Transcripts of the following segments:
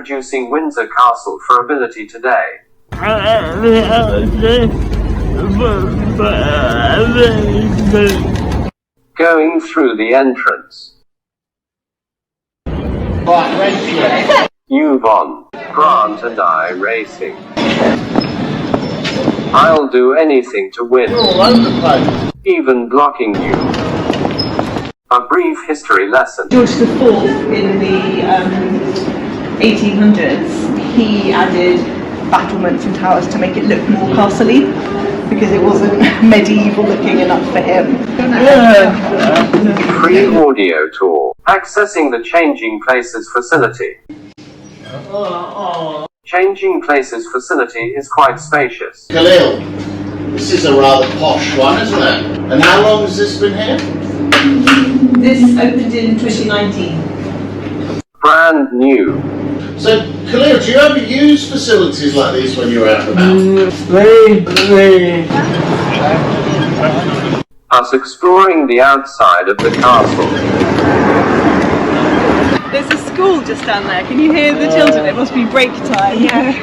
introducing Windsor Castle for ability today. Going through the entrance. You've on. Grant and I racing. I'll do anything to win. Even blocking you. A brief history lesson. George IV in the 1800s, he added battlements and towers to make it look more castle-y because it wasn't medieval looking enough for him. Free audio tour. Accessing the Changing Places facility. Changing Places facility is quite spacious. Khaleel, this is a rather posh one, isn't it? And how long has this been here? This opened in 2019. Brand new. So, Khaleel, do you ever use facilities like these when you're out and about? Us exploring the outside of the castle. There's a school just down there. Can you hear the children? It must be break time. Yeah.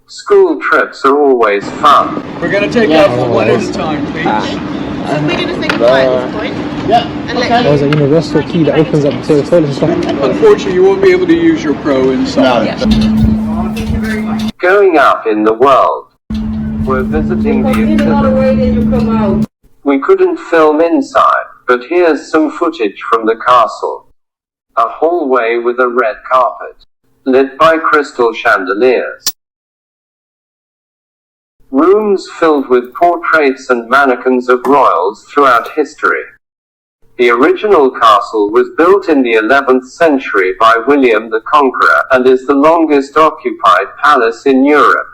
School trips are always fun. We're going to take off one at a time, please. So we're going to say goodbye at this point. Yeah. And Okay. let you... There's a universal key that opens up the toilet and stuff. Unfortunately, you won't be able to use your pro inside. No. Going up in the world. We're visiting the exhibit. We couldn't film inside, but here's some footage from the castle. A hallway with a red carpet, lit by crystal chandeliers. Rooms filled with portraits and mannequins of royals throughout history. The original castle was built in the 11th century by William the Conqueror and is the longest occupied palace in Europe.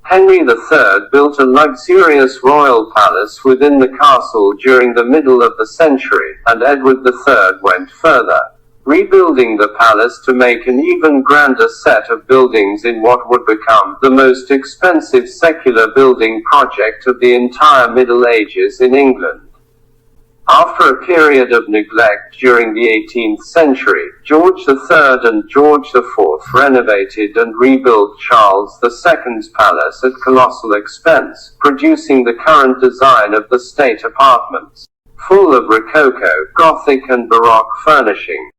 Henry III built a luxurious royal palace within the castle during the middle of the century, and Edward III went further, rebuilding the palace to make an even grander set of buildings in what would become the most expensive secular building project of the entire Middle Ages in England. After a period of neglect during the 18th century, George III and George IV renovated and rebuilt Charles II's palace at colossal expense, producing the current design of the state apartments, full of Rococo, Gothic and Baroque furnishing.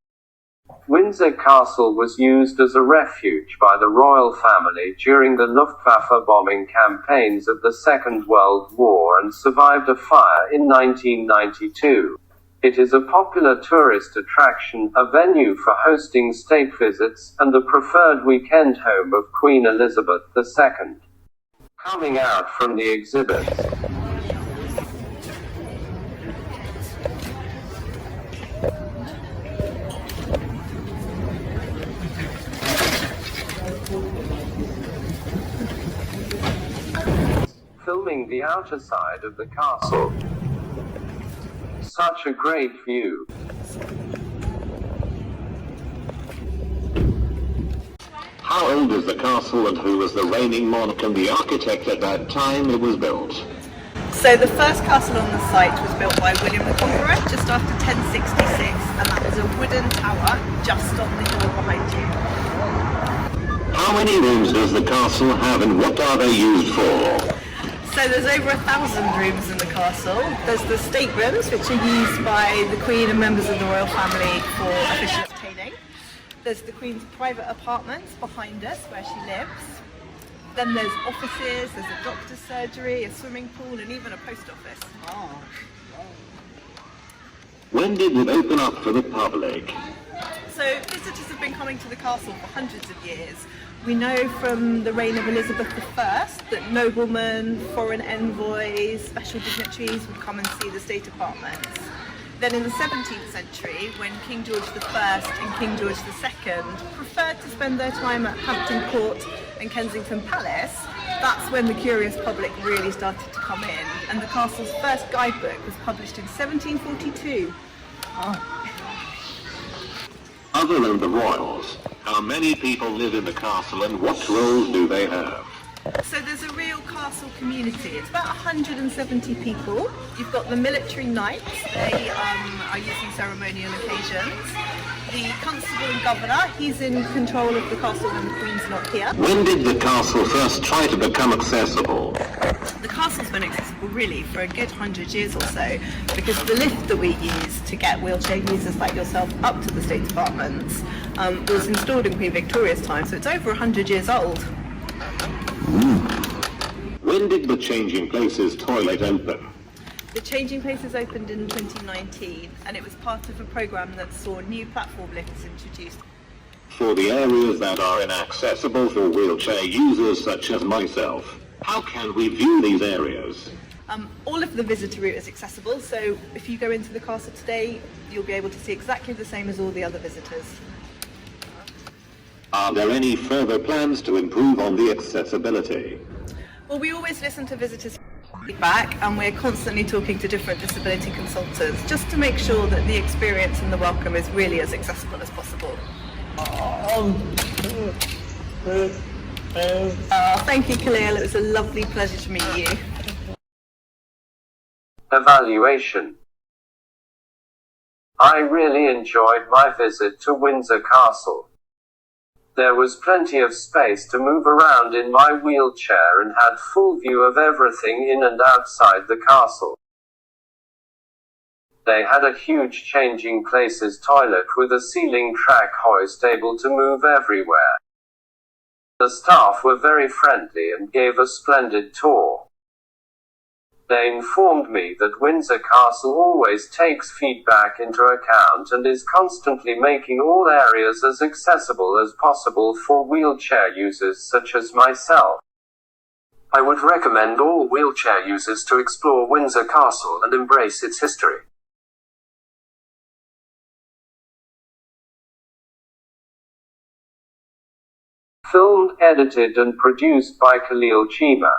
Windsor Castle was used as a refuge by the royal family during the Luftwaffe bombing campaigns of the Second World War and survived a fire in 1992. It is a popular tourist attraction, a venue for hosting state visits, and the preferred weekend home of Queen Elizabeth II. Coming out from the exhibit. Filming the outer side of the castle. Such a great view. How old is the castle and who was the reigning monarch and the architect at that time it was built? So the first castle on the site was built by William the Conqueror just after 1066, and that was a wooden tower just on the hill behind you. How many rooms does the castle have and what are they used for? So there's over 1,000 rooms in the castle. There's the staterooms, which are used by the Queen and members of the royal family for official entertaining. There's the Queen's private apartments behind us where she lives. Then there's offices, there's a doctor's surgery, a swimming pool and even a post office. When did it open up for the public? So visitors have been coming to the castle for hundreds of years. We know from the reign of Elizabeth I that noblemen, foreign envoys, special dignitaries would come and see the state apartments. Then in the 17th century, when King George I and King George II preferred to spend their time at Hampton Court and Kensington Palace, that's when the curious public really started to come in, and the castle's first guidebook was published in 1742. Other than the royals, how many people live in the castle and what roles do they have? So there's a real castle community. It's about 170 people. You've got the military knights. They are using ceremonial occasions. The constable and governor, he's in control of the castle when the Queen's not here. When did the castle first try to become accessible? The castle's been accessible really for a good 100 years or so, because the lift that we use to get wheelchair users like yourself up to the state apartments was installed in Queen Victoria's time, so it's over 100 years old. When did the Changing Places toilet open? The Changing Places opened in 2019, and it was part of a programme that saw new platform lifts introduced. For the areas that are inaccessible for wheelchair users such as myself, how can we view these areas? All of the visitor route is accessible, so if you go into the castle today, you'll be able to see exactly the same as all the other visitors. Are there any further plans to improve on the accessibility? Well, we always listen to visitors' feedback, and we're constantly talking to different disability consultants just to make sure that the experience and the welcome is really as accessible as possible. Thank you, Khaleel. It was a lovely pleasure to meet you. Evaluation. I really enjoyed my visit to Windsor Castle. There was plenty of space to move around in my wheelchair and had full view of everything in and outside the castle. They had a huge changing places toilet with a ceiling track hoist able to move everywhere. The staff were very friendly and gave a splendid tour. They informed me that Windsor Castle always takes feedback into account and is constantly making all areas as accessible as possible for wheelchair users such as myself. I would recommend all wheelchair users to explore Windsor Castle and embrace its history. Filmed, edited and produced by Khaleel Chima.